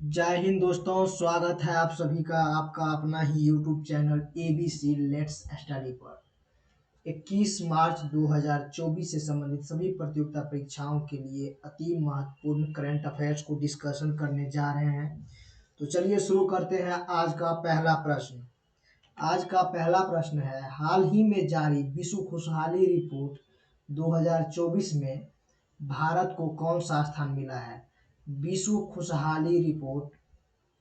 जय हिंद दोस्तों, स्वागत है आप सभी का आपका अपना ही YouTube channel ABC let's study पर। 21 मार्च 2024 से संबंधित सभी प्रतियोगिता परीक्षाओं के लिए अति महत्वपूर्ण करंट अफेयर्स को डिस्कशन करने जा रहे हैं। तो चलिए शुरू करते हैं। आज का पहला प्रश्न है, हाल ही में जारी विश्व खुशहाली रिपोर्ट 2024 में भारत को कौन सा स्थान मिला है? विश्व खुशहाली रिपोर्ट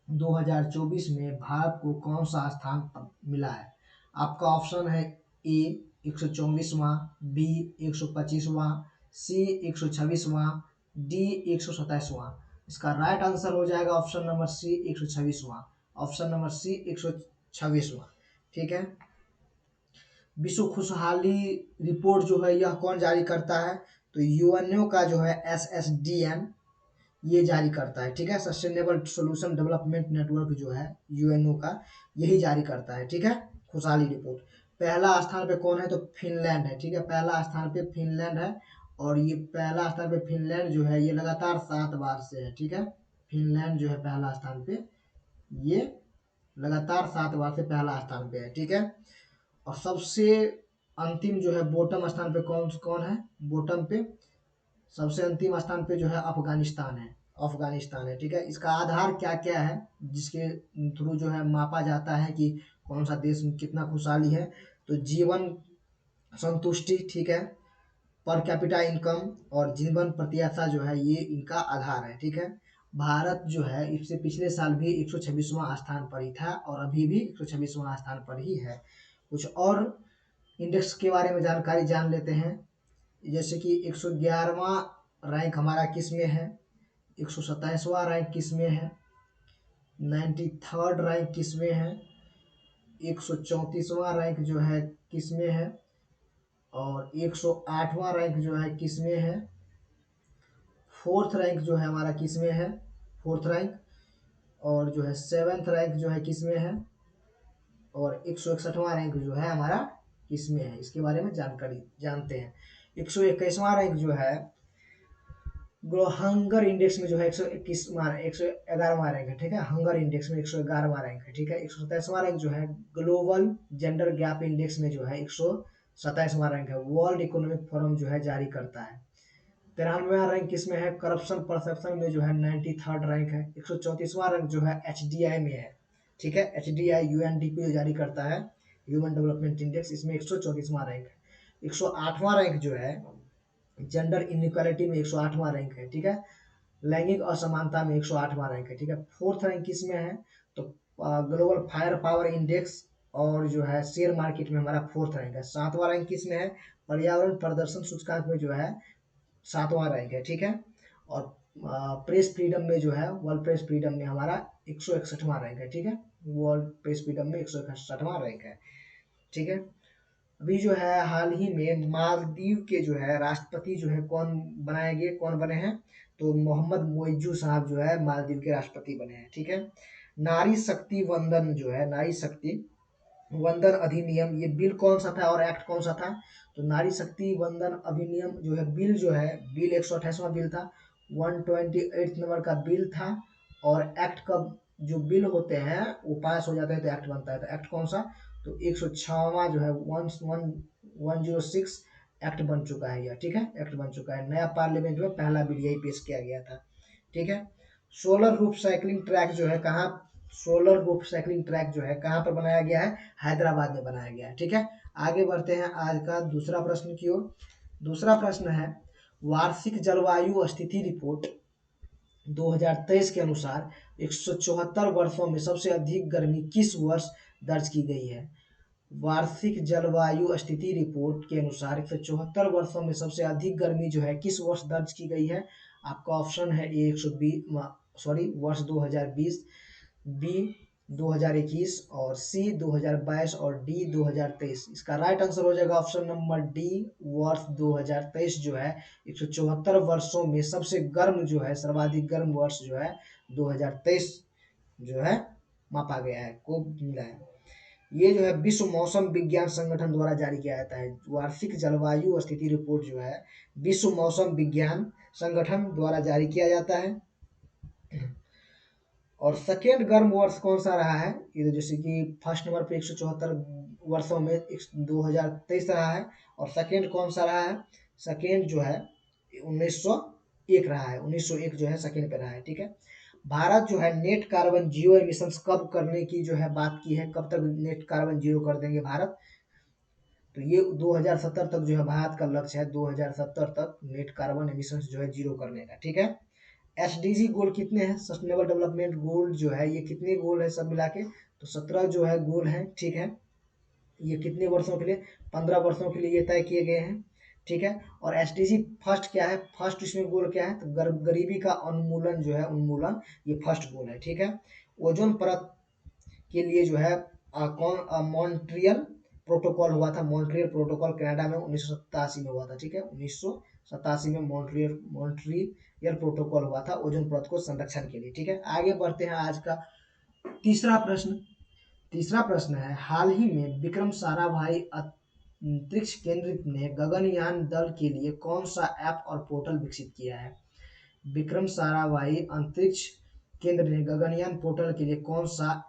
2024 में भारत को कौन सा स्थान मिला है? आपका ऑप्शन है ए 124वां, बी 125वां, सी 126वां, डी 127वां। इसका राइट आंसर हो जाएगा ऑप्शन नंबर सी 126वां। ऑप्शन नंबर सी 126वां। ठीक है। विश्व खुशहाली रिपोर्ट जो है यह कौन जारी करता है? तो यूएनओ का जो है SSDN ये जारी करता है। ठीक है। सस्टेनेबल सोल्यूशन डेवलपमेंट नेटवर्क जो है यूएनओ का, यही जारी करता है। ठीक है। खुशहाली रिपोर्ट पहला स्थान पे कौन है? तो फिनलैंड है। ठीक है। पहला स्थान पे फिनलैंड है और ये पहला स्थान पे फिनलैंड जो है ये लगातार 7 बार से है। ठीक है। फिनलैंड जो है पहला स्थान पे, ये लगातार 7 बार से पहला स्थान पे है। ठीक है। और सबसे अंतिम जो है बॉटम स्थान पे कौन कौन है? बॉटम पे सबसे अंतिम स्थान पे जो है अफगानिस्तान है। अफगानिस्तान है। ठीक है। इसका आधार क्या क्या है जिसके थ्रू जो है मापा जाता है कि कौन सा देश में कितना खुशहाली है? तो जीवन संतुष्टि, ठीक है, पर कैपिटा इनकम और जीवन प्रत्याशा जो है ये इनका आधार है। ठीक है। भारत जो है इससे पिछले साल भी 126वां स्थान पर ही था और अभी भी 126वां स्थान पर ही है। कुछ और इंडेक्स के बारे में जानकारी जान लेते हैं। जैसे कि 111वां रैंक हमारा किस में है, 127वां रैंक किस में है, 93rd रैंक किस में है, 134वां रैंक जो है किस में है, और 108वां रैंक जो है किस में है, फोर्थ रैंक जो है हमारा किस में है, फोर्थ रैंक, और जो है सेवेंथ रैंक जो है किस में है, और 161वां रैंक जो है हमारा किस में है, इसके बारे में जानकारी जानते हैं। 121वां रैंक जो है हंगर इंडेक्स में जो है 111वां रैंक है। ठीक है। हंगर इंडेक्स में 111वां रैंक है। ठीक है। 127वां रैंक जो है ग्लोबल जेंडर गैप इंडेक्स में जो है 127वां रैंक है। वर्ल्ड इकोनॉमिक फोरम जो है जारी करता है। 93वां रैंक किसमें है? करप्शन परसेप्शन में जो है 93rd रैंक है। 134वां रैंक जो है HDI में है। ठीक है। HDI UNDP जारी करता है, ह्यूमन डेवलपमेंट इंडेक्स, इसमें 134वां रैंक है। 108वां रैंक जो है जेंडर इनइक्वालिटी में 108वां रैंक है। ठीक है। लैंगिक असमानता में 108वां रैंक है। ठीक है। फोर्थ रैंक किस में है? तो ग्लोबल फायर पावर इंडेक्स और जो है शेयर मार्केट में हमारा फोर्थ रैंक है। 7वां रैंक किस में है? पर्यावरण प्रदर्शन सूचकांक में जो है 7वां रैंक है। ठीक है। और प्रेस फ्रीडम में जो है वर्ल्ड प्रेस फ्रीडम में हमारा 161वां रैंक है। ठीक है। वर्ल्ड प्रेस फ्रीडम में 161वां रैंक है। ठीक है। अभी जो है हाल ही में मालदीव के जो है राष्ट्रपति जो है कौन बनाए गए, कौन बने हैं? तो मोहम्मद मोइजू साहब जो है मालदीव के राष्ट्रपति बने हैं। ठीक है। नारी शक्ति वंदन जो है, नारी शक्ति वंदन अधिनियम, ये बिल कौन सा था और एक्ट कौन सा था? तो नारी शक्ति वंदन अधिनियम जो है बिल जो है, बिल 128वां बिल था, 128 नंबर का बिल था। और एक्ट का जो बिल होते हैं वो पास हो जाते हैं तो एक्ट बनता है। तो एक्ट कौन सा? तो 106वां जो है 106 एक्ट बन चुका है यह। ठीक है। एक्ट बन चुका है। नया पार्लियामेंट में पहला बिल यही पेश किया गया था। ठीक है। सोलर रूफ साइकिलिंग ट्रैक जो है कहाँ, सोलर रूफ साइकिलिंग ट्रैक जो है कहाँ पर बनाया गया है? हैदराबाद में बनाया गया है। ठीक है। आगे बढ़ते हैं आज का दूसरा प्रश्न की ओर। दूसरा प्रश्न है, वार्षिक जलवायु स्थिति रिपोर्ट 2023 के अनुसार 174 वर्षों में सबसे अधिक गर्मी किस वर्ष दर्ज की गई है? वार्षिक जलवायु स्थिति रिपोर्ट के अनुसार 174 वर्षों में सबसे अधिक गर्मी जो है किस वर्ष दर्ज की गई है? आपका ऑप्शन है ए 120, सॉरी वर्ष 2020, बी 2021 और सी 2022 और डी 2023। इसका राइट आंसर हो जाएगा ऑप्शन नंबर डी, वर्ष 2023 जो है 174 वर्षों में सबसे गर्म जो है, सर्वाधिक गर्म वर्ष जो है 2023 जो है मापा गया है, को मिला है। ये जो है विश्व मौसम विज्ञान संगठन द्वारा जारी किया जाता है। वार्षिक जलवायु स्थिति रिपोर्ट जो है विश्व मौसम विज्ञान संगठन द्वारा जारी किया जाता है। और सेकेंड गर्म वर्ष कौन सा रहा है, ये तो जैसे कि फर्स्ट नंबर पे 174 वर्षों में 2023 रहा है, और सेकेंड कौन सा रहा है, सेकेंड जो है 1901 रहा है, 1901 जो है सेकेंड पे रहा है, ठीक है। भारत जो है नेट कार्बन जीरो एमिशन कब करने की जो है बात की है, कब तक नेट कार्बन जीरो कर देंगे भारत, तो ये 2070 तक जो है भारत का लक्ष्य है, 2070 तक नेट कार्बन एमिशन जो है जीरो करने का, ठीक है। एसडीजी गोल कितने हैं, सस्टेनेबल डेवलपमेंट गोल जो है ये कितने गोल है सब मिला के, तो 17 जो है गोल है, ठीक है। ये कितने वर्षों के लिए, 15 वर्षों के लिए ये तय किए गए हैं, ठीक है। और एसडीजी फर्स्ट क्या है, फर्स्ट इसमें गोल क्या है, तो गरीबी का उन्मूलन जो है, उन्मूलन, ये फर्स्ट गोल है, ठीक है। ओजोन परत के लिए जो है कौन मॉन्ट्रियल प्रोटोकॉल हुआ था, मॉन्ट्रियल प्रोटोकॉल कनाडा में 1987 में हुआ था, ठीक है। 1987 में मॉन्ट्रियल प्रोटोकॉल हुआ था ओजोन परत को संरक्षण के लिए, ठीक है। आगे बढ़ते हैं आज का तीसरा प्रश्न। तीसरा प्रश्न है, हाल ही में विक्रम साराभाई अंतरिक्ष केंद्र ने गगनयान दल के लिए कौन सा ऐप और पोर्टल विकसित किया है। विक्रम साराभाई अंतरिक्ष केंद्र ने गगनयान पोर्टल के लिए कौन सा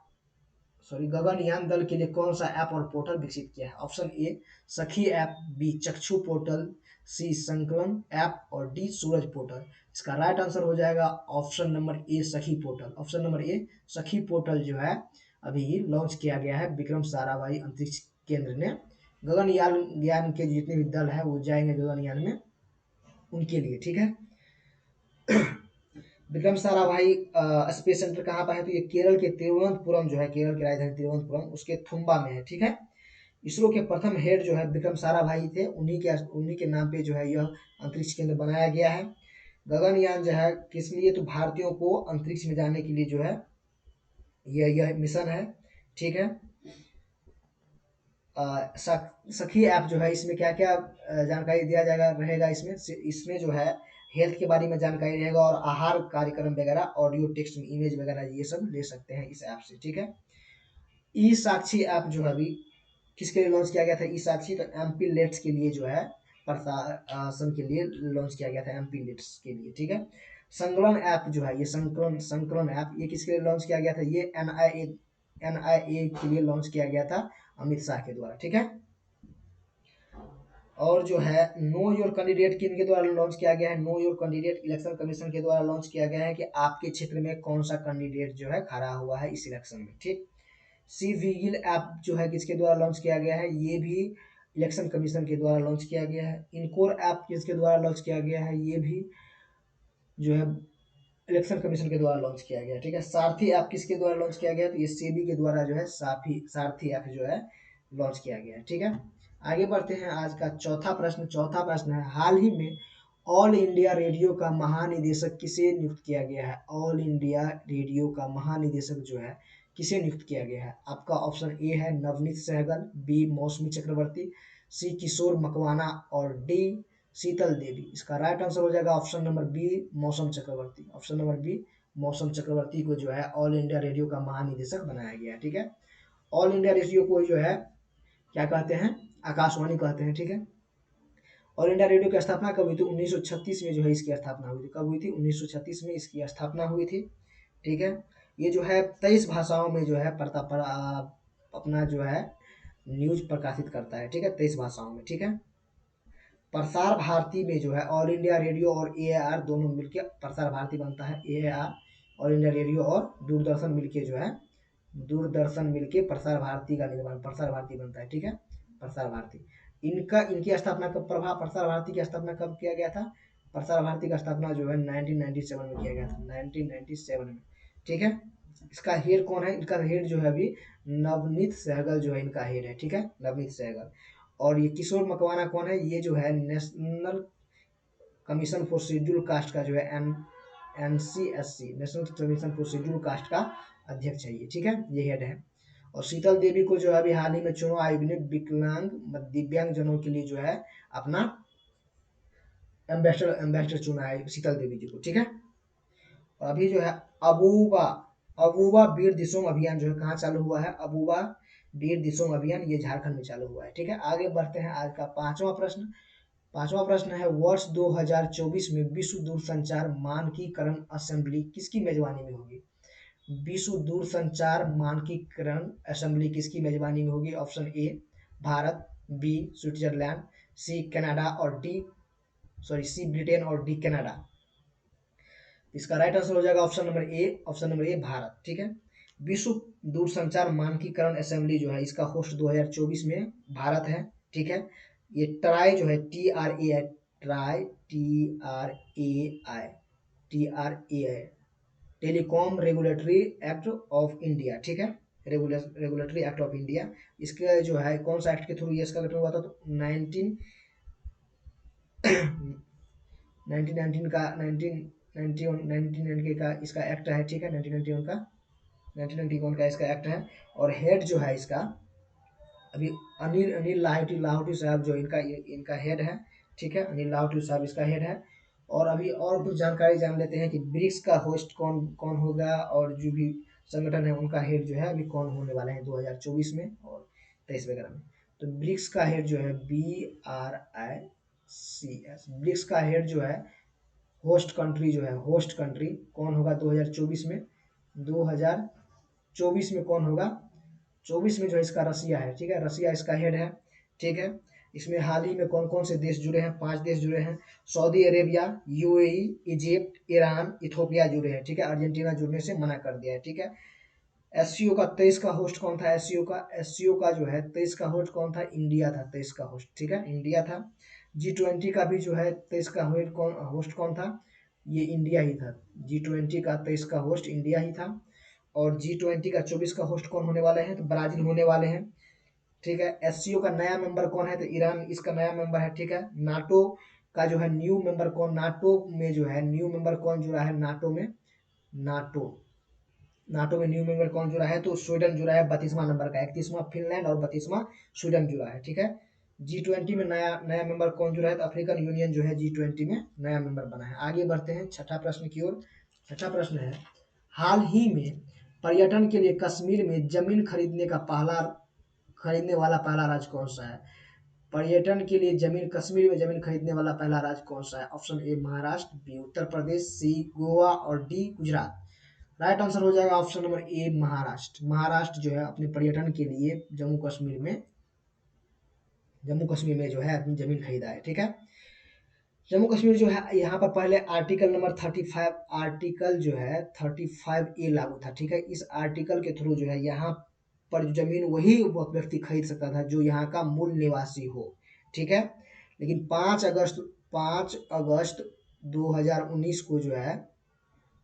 गगनयान दल के लिए कौन सा ऐप और पोर्टल विकसित किया है। ऑप्शन ए सखी ऐप, बी चक्षु पोर्टल, सी संकलन ऐप और डी सूरज पोर्टल। इसका राइट आंसर हो जाएगा ऑप्शन नंबर ए सखी पोर्टल। ऑप्शन नंबर ए सखी पोर्टल जो है अभी लॉन्च किया गया है विक्रम साराभाई अंतरिक्ष केंद्र ने। गगनयान के जितने भी दल है वो जाएंगे गगनयान में, उनके लिए, ठीक है। विक्रम साराभाई स्पेस सेंटर कहाँ पर है, तो ये केरल के तिरुवनंतपुरम जो है, केरल की राजधानी तिरुवनंतपुरम उसके थुम्बा में है, ठीक है। इसरो के प्रथम हेड जो है विक्रम साराभाई थे, उन्हीं के नाम पे जो है यह अंतरिक्ष केंद्र बनाया गया है। गगनयान जो है किस लिए, तो भारतीयों को अंतरिक्ष में जाने के लिए जो है यह मिशन है, ठीक है। सखी ऐप जो है इसमें क्या क्या जानकारी दिया जाएगा रहेगा, इसमें जो है हेल्थ के बारे में जानकारी रहेगा और आहार कार्यक्रम वगैरह, ऑडियो टेक्स्ट इमेज वगैरह ये सब ले सकते हैं इस ऐप से, ठीक है। ई साक्षी ऐप जो है अभी किसके लिए लॉन्च किया गया था, ई साक्षी तो एमपी लेट्स के लिए जो है प्रशासन के लिए लॉन्च किया गया था, एमपी लेट्स के लिए, ठीक है। संकलन ऐप जो है ये संकलन ऐप ये किसके लिए लॉन्च किया गया था, ये एनआईए के लिए लॉन्च किया गया था अमित शाह के द्वारा, ठीक है। और जो है नो योर कैंडिडेट किन के द्वारा लॉन्च किया गया है, know your candidate election commission के द्वारा लॉन्च किया गया है कि आपके क्षेत्र में कौन सा कैंडिडेट जो है खड़ा हुआ है इस इलेक्शन में, ठीक। सी विजिल ऐप जो है किसके द्वारा लॉन्च किया गया है, ये भी इलेक्शन कमीशन के द्वारा लॉन्च किया गया है। इनकोर ऐप किसके द्वारा लॉन्च किया गया है, ये भी जो है इलेक्शन कमीशन के द्वारा लॉन्च किया गया है, ठीक है। सारथी ऐप किसके द्वारा लॉन्च किया गया है, तो ये सेबी के द्वारा जो है सारथी ऐप जो है लॉन्च किया गया है, ठीक है। आगे बढ़ते हैं आज का चौथा प्रश्न। चौथा प्रश्न है, हाल ही में ऑल इंडिया रेडियो का महानिदेशक किसे नियुक्त किया गया है। ऑल इंडिया रेडियो का महानिदेशक जो है किसे नियुक्त किया गया है। आपका ऑप्शन ए है नवनीत सहगल, बी मौसमी चक्रवर्ती, सी किशोर मकवाना और डी शीतल देवी। इसका राइट आंसर हो जाएगा ऑप्शन नंबर बी मौसम चक्रवर्ती। ऑप्शन नंबर बी मौसम चक्रवर्ती को जो है ऑल इंडिया रेडियो का महानिदेशक बनाया गया है, ठीक है। ऑल इंडिया रेडियो को जो है क्या कहते हैं, आकाशवाणी कहते हैं, ठीक है। ऑल इंडिया रेडियो की स्थापना कब हुई थी, 1936 में जो है इसकी स्थापना हुई थी। कब हुई थी, 1936 में इसकी स्थापना हुई थी, ठीक है। ये जो है 23 भाषाओं में जो है अपना जो है न्यूज प्रकाशित करता है, ठीक है, 23 भाषाओं में, ठीक है। प्रसार भारती में जो है ऑल इंडिया रेडियो और एआर दोनों मिलकर प्रसार भारती बनता है। एआर ऑल इंडिया रेडियो और दूरदर्शन मिलके जो है दूरदर्शन मिलके प्रसार भारती का निर्माण प्रसार भारती बनता है, ठीक है, प्रसार भारती। इनकी स्थापना कब प्रसार भारती की स्थापना कब किया गया था, प्रसार भारती का स्थापना जो है 1997 में किया गया था, 1997 में, ठीक है। इसका हेड कौन है, इनका हेड जो है अभी नवनीत सहगल जो है इनका हेड है, ठीक है, नवनीत सहगल। और ये किशोर मकवाना कौन है, ये जो है national commission for schedule caste का जो है NCSC national commission for schedule caste का अध्यक्ष है ये, ठीक है, ये हेड है। और शीतल देवी को जो है अभी हाल ही में चुनाव आयोग ने विकलांग दिव्यांग जनों के लिए जो है अपना एम्बेसडर चुना है शीतल देवी जी को, ठीक है। और अभी जो है अबूबा अबूबा वीर दिसोम अभियान जो है कहाँ चालू हुआ है, अबूबा वीर दिसोम अभियान ये झारखंड में चालू हुआ है, ठीक है। आगे बढ़ते हैं आज का पांचवा प्रश्न। पांचवा प्रश्न है, वर्ष 2024 में विश्व दूरसंचार मानकीकरण असेंबली किसकी मेजबानी में होगी। विश्व दूरसंचार मानकीकरण असेंबली किसकी मेजबानी में होगी? Option A Bharat, B Switzerland, C Canada और सी ब्रिटेन और डी कनाडा। इसका राइट आंसर हो जाएगा ऑप्शन नंबर ए भारत। ठीक है, विश्व दूरसंचार मानकीकरण असेंबली जो है इसका होस्ट 2024 में भारत है। ठीक है, ये ट्राई जो है TRAI, try TRAI telecom regulatory act of India. ठीक है, रेगुलेटरी एक्ट ऑफ इंडिया, इसके जो है कौन सा एक्ट के थ्रू ये इसका गठन हुआ था? तो 1919 का 1991 का इसका एक्ट है। ठीक है, 1991 का इसका एक्ट है। और हेड जो है इसका अभी अनिल अनिल लाहौटी साहब जो इनका हेड है। ठीक है, अनिल लाहौटी साहब इसका हेड है। और अभी और कुछ जानकारी जान लेते हैं कि ब्रिक्स का होस्ट कौन कौन होगा, और जो भी संगठन है उनका हेड जो है अभी कौन होने वाले हैं 2024 में और 23 वगैरह में। तो ब्रिक्स का हेड जो है BRICS, ब्रिक्स का हेड जो है होस्ट कंट्री कौन होगा 2024 में? 2024 में कौन होगा? 24 में जो है इसका रसिया है। ठीक है, रसिया इसका हेड है। ठीक है, इसमें हाल ही में कौन कौन से देश जुड़े हैं? 5 देश जुड़े हैं, Saudi Arabia, UAE, Egypt, Iran, Ethiopia जुड़े हैं। ठीक है, अर्जेंटीना जुड़ने से मना कर दिया है। ठीक है, SCO का 23 का होस्ट कौन था? SCO का जो है 23 का होस्ट कौन था? इंडिया था 23 का होस्ट। ठीक है, इंडिया था। G20 का भी जो है 23 का होस्ट कौन था? ये इंडिया ही था। G20 का 23 का होस्ट इंडिया ही था। और G20 का 24 का होस्ट कौन होने वाले हैं? तो ब्राजील होने वाले हैं। ठीक है, SCO का नया मेंबर कौन है? तो ईरान इसका नया मेंबर है। ठीक है, नाटो का जो है न्यू मेंबर कौन? नाटो में जो है न्यू मेंबर कौन जुड़ा है? नाटो में न्यू मेंबर कौन जुड़ा है? तो स्वीडन जुड़ा है 32वां नंबर का, 31वां फिनलैंड और 32वां स्वीडन जुड़ा है। ठीक है, G20 में नया नया मेंबर कौन जुड़ा है? तो अफ्रीकन यूनियन जो है G20 में नया मेंबर बना है। आगे बढ़ते हैं छठा प्रश्न की ओर। छठा प्रश्न है, हाल ही में पर्यटन के लिए कश्मीर में जमीन खरीदने वाला पहला राज्य कौन सा है? पर्यटन के लिए कश्मीर में जमीन खरीदने वाला पहला राज्य कौन सा है? ऑप्शन ए महाराष्ट्र, बी उत्तर प्रदेश, सी गोवा और डी गुजरात। राइट आंसर हो जाएगा ऑप्शन नंबर ए महाराष्ट्र। महाराष्ट्र जो है अपने पर्यटन के लिए जम्मू कश्मीर में जो है अपनी जमीन खरीदा है। ठीक है, जम्मू कश्मीर जो है यहाँ पर पहले आर्टिकल नंबर 35A लागू था। ठीक है, इस आर्टिकल के थ्रू जो है यहाँ पर जमीन वही व्यक्ति खरीद सकता था जो यहाँ का मूल निवासी हो। ठीक है, लेकिन 5 अगस्त 2019 को जो है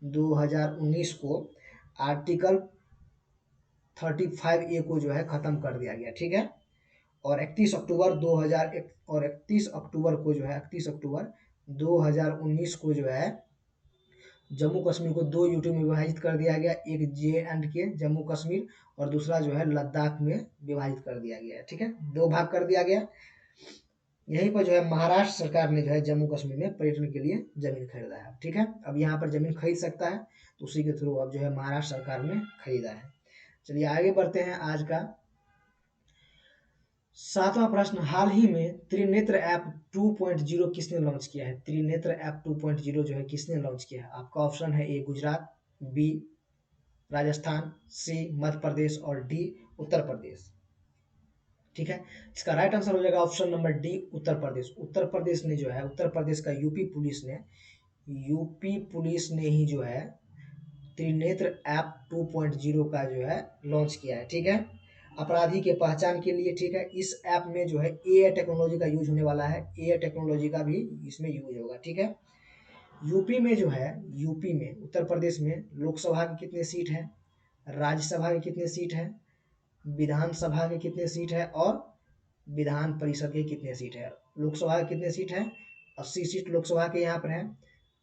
2019 को आर्टिकल 35A को जो है खत्म कर दिया गया। ठीक है, और 31 अक्टूबर 2001 और 31 अक्टूबर को जो है 31 अक्टूबर 2019 को जो है जम्मू कश्मीर को 2 यूटी में विभाजित कर दिया गया। एक J&K जम्मू कश्मीर और दूसरा जो है लद्दाख में विभाजित कर दिया गया। ठीक है, 2 भाग कर दिया गया। यहीं पर जो है महाराष्ट्र सरकार ने जो है जम्मू कश्मीर में पर्यटन के लिए जमीन खरीदा है। ठीक है, अब यहाँ पर जमीन खरीद सकता है, तो उसी के थ्रू अब जो है महाराष्ट्र सरकार ने खरीदा है। चलिए आगे बढ़ते हैं। आज का 7वां प्रश्न, हाल ही में त्रिनेत्र ऐप 2.0 किसने लॉन्च किया है? त्रिनेत्र ऐप 2.0 जो है किसने लॉन्च किया है? आपका ऑप्शन है ए गुजरात, बी राजस्थान, सी मध्य प्रदेश और डी उत्तर प्रदेश। ठीक है, इसका राइट आंसर हो जाएगा option number D Uttar Pradesh. Uttar Pradesh ने जो है उत्तर प्रदेश का यूपी पुलिस ने ही जो है त्रिनेत्र ऐप 2.0 का जो है लॉन्च किया है। ठीक है, अपराधी के पहचान के लिए। ठीक है, इस ऐप में जो है AI टेक्नोलॉजी का यूज होने वाला है। AI टेक्नोलॉजी का भी इसमें यूज होगा। ठीक है, यूपी में उत्तर प्रदेश में लोकसभा की कितने सीट है, राज्यसभा की कितने सीट है, विधानसभा के कितने सीट है और विधान परिषद के कितने सीट है? लोकसभा के कितने सीट है? 80 सीट लोकसभा के यहाँ पर है।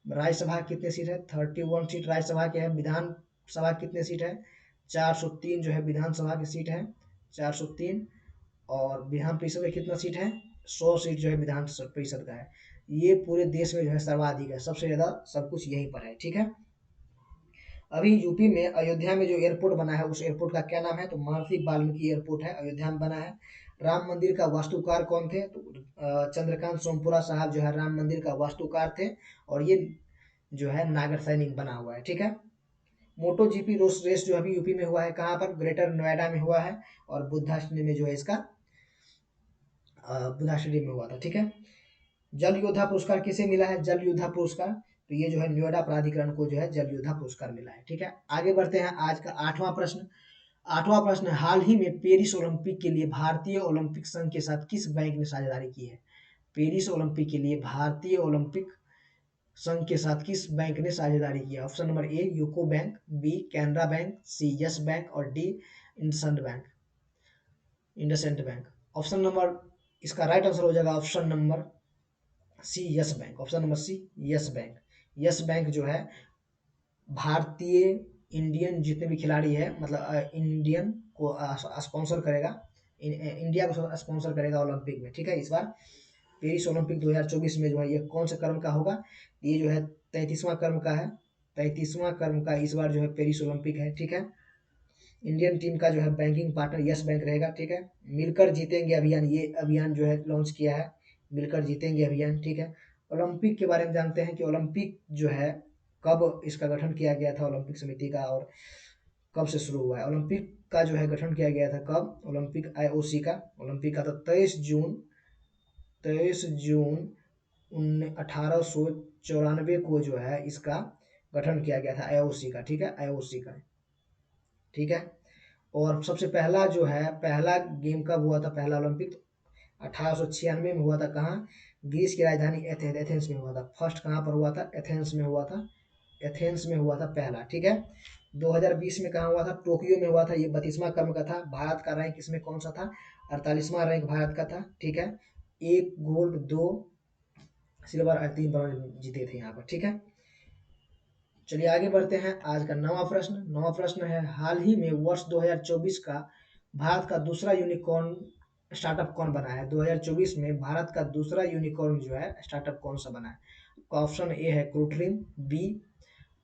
राज्यसभा कितने सीट है? 31 सीट राज्यसभा के है। विधानसभा कितने सीट है? 403 जो है विधानसभा की सीट है, 403। और विधान परिषद में कितना सीट है? 100 सीट जो है विधान परिषद का है। ये पूरे देश में जो है सर्वाधिक है, सबसे ज्यादा सब कुछ यहीं पर है। ठीक है, अभी यूपी में अयोध्या में जो एयरपोर्ट बना है उस एयरपोर्ट का क्या नाम है? तो महर्षि वाल्मीकि एयरपोर्ट है, अयोध्या में बना है। राम मंदिर का वास्तुकार कौन थे? तो चंद्रकांत सोमपुरा साहब जो है राम मंदिर का वास्तुकार थे, और ये जो है नागर सैनिक बना हुआ है। ठीक है, मोटो जीपी रेस जो अभी यूपी में हुआ है, कहाँ पर, ग्रेटर नोएडा में हुआ है, और बुद्धा स्टेडियम में जो है इसका बुद्धा स्टेडियम में हुआ था, ठीक है। जल योद्धा पुरस्कार किसे मिला है, जल योद्धा पुरस्कार, तो ये जो है नोएडा प्राधिकरण को जो है जल योद्धा पुरस्कार मिला है, ठीक है। आगे बढ़ते हैं, आज का 8वां प्रश्न। 8वां प्रश्न, हाल ही में पेरिस ओलंपिक के लिए भारतीय ओलंपिक संघ के साथ किस बैंक ने साझेदारी की है। पेरिस ओलंपिक के लिए भारतीय ओलंपिक संघ के साथ किस बैंक ने साझेदारी किया। Option number A UCO bank, B Canara bank, C yes bank और D IndusInd bank, IndusInd bank. Option number, इसका राइट आंसर हो जाएगा option number C yes bank. Option number C yes bank. Yes bank जो है भारतीय इंडियन जितने भी खिलाड़ी है, मतलब इंडियन को स्पॉन्सर करेगा, इंडिया को स्पॉन्सर करेगा ओलंपिक में, ठीक है। इस बार पेरिस ओलंपिक 2024 में जो है ये कौन से क्रम का होगा, ये जो है 33वां क्रम का है, 33वां क्रम का इस बार जो है पेरिस ओलंपिक है, ठीक है। इंडियन टीम का जो है बैंकिंग पार्टनर यस बैंक रहेगा, ठीक है। मिलकर जीतेंगे अभियान, ये अभियान जो है लॉन्च किया है, मिलकर जीतेंगे अभियान, ठीक है। ओलंपिक के बारे में जानते हैं कि ओलंपिक जो है कब इसका गठन किया गया था ओलंपिक समिति का, और कब से शुरू हुआ है। ओलंपिक का जो है गठन किया गया था कब, ओलंपिक आईओसी का, ओलंपिक का था 23 जून 1894 को जो है इसका गठन किया गया था आईओसी का, ठीक है, आईओसी का, ठीक है। और सबसे पहला जो है पहला गेम कब हुआ था, पहला ओलंपिक 1896 में हुआ था, कहाँ, ग्रीस की राजधानी एथेंस में हुआ था। फर्स्ट कहाँ पर हुआ था, एथेंस में हुआ था, एथेंस में हुआ था पहला, ठीक है। 2020 में कहाँ हुआ था, टोक्यो में हुआ था, ये 32वां क्रम का था। भारत का रैंक इसमें कौन सा था, 48वां रैंक भारत का था, ठीक है। 1 गोल्ड 2 सिल्वर और 3 ब्रॉन्ज जीते थे यहाँ पर, ठीक है। चलिए आगे बढ़ते हैं, आज का 9वां प्रश्न। 9वां प्रश्न है, हाल ही में वर्ष 2024 का भारत का दूसरा यूनिकॉर्न स्टार्टअप कौन बना है। 2024 में भारत का दूसरा यूनिकॉर्न जो है स्टार्टअप कौन सा बना है। ऑप्शन ए है क्रूटरिन, बी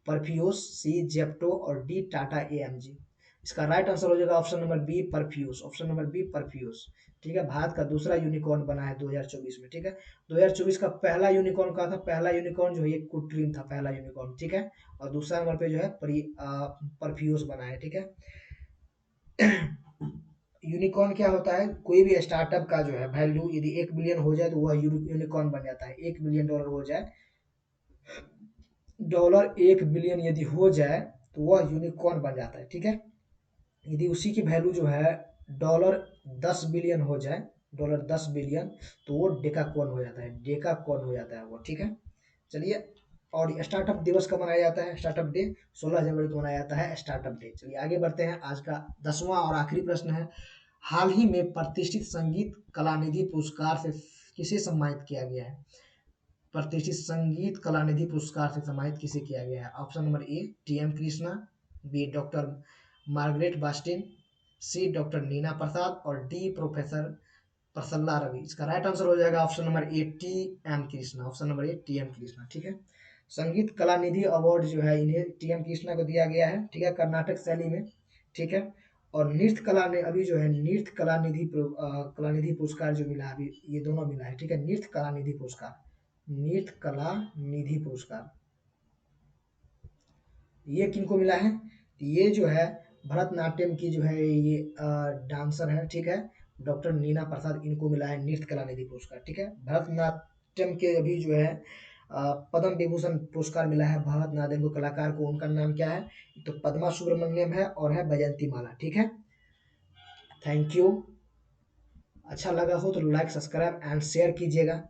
परफ्यूस, सी जेप्टो और डी टाटा एएमजी। इसका राइट आंसर हो जाएगा option number B Perfios. Option number B Perfios, ठीक है। भारत का दूसरा यूनिकॉर्न बना है 2024 में, ठीक है। 2024 का पहला यूनिकॉर्न का था, पहला यूनिकॉर्न जो है ये क्रूटरिन था, पहला यूनिकॉर्न, ठीक है। और दूसरा नंबर पे जो है परफ्यूस बना है, ठीक है। यूनिकॉर्न क्या होता है, कोई भी स्टार्टअप का जो है वैल्यू यदि 1 बिलियन हो जाए तो वह यूनिकॉर्न बन जाता है। 1 बिलियन डॉलर हो जाए, डॉलर 1 बिलियन यदि हो जाए तो वह यूनिकॉर्न बन जाता है, ठीक है। यदि उसी की वैल्यू जो है डॉलर 10 बिलियन हो जाए, डॉलर 10 बिलियन, तो वो डेकाकॉर्न हो जाता है, डेकाकॉर्न हो जाता है वो, ठीक है। चलिए, और स्टार्टअप दिवस कब मनाया जाता है, स्टार्टअप डे 16 जनवरी को मनाया जाता है स्टार्टअप डे। चलिए आगे बढ़ते हैं, आज का 10वां और आखिरी प्रश्न है, हाल ही में प्रतिष्ठित संगीत कलानिधि पुरस्कार से किसे सम्मानित किया गया है। प्रतिष्ठित संगीत कलानिधि पुरस्कार से सम्मानित किसे किया गया है। Option number A TM Krishna, B doctor Margaret Bastin, C doctor Neena Prasad और डी प्रोफेसर प्रसन्ना रवि। इसका राइट आंसर हो जाएगा option number A T M Krishna. Option number A T M Krishna, ठीक है। संगीत कलानिधि अवार्ड जो है इन्हें टी एम कृष्णा को दिया गया है, ठीक है, कर्नाटक शैली में, ठीक है। और नृत्य कला ने अभी जो है नृत्य कलानिधि पुरस्कार जो मिला अभी, ये दोनों मिला है, ठीक है। नृत्य कलानिधि पुरस्कार, नृत्य कला निधि पुरस्कार, ये किनको मिला है, ये जो है भरतनाट्यम की जो है ये डांसर है, ठीक है, डॉक्टर नीना प्रसाद, इनको मिला है नृत्य कला निधि पुरस्कार, ठीक है। भरतनाट्यम के अभी जो है पद्म विभूषण पुरस्कार मिला है भरतनाट्यम को, कलाकार को, उनका नाम क्या है, तो पद्मा सुब्रमण्यम है और है बैजंती माला, ठीक है। Thank you. अच्छा लगा हो तो लाइक सब्सक्राइब एंड शेयर कीजिएगा।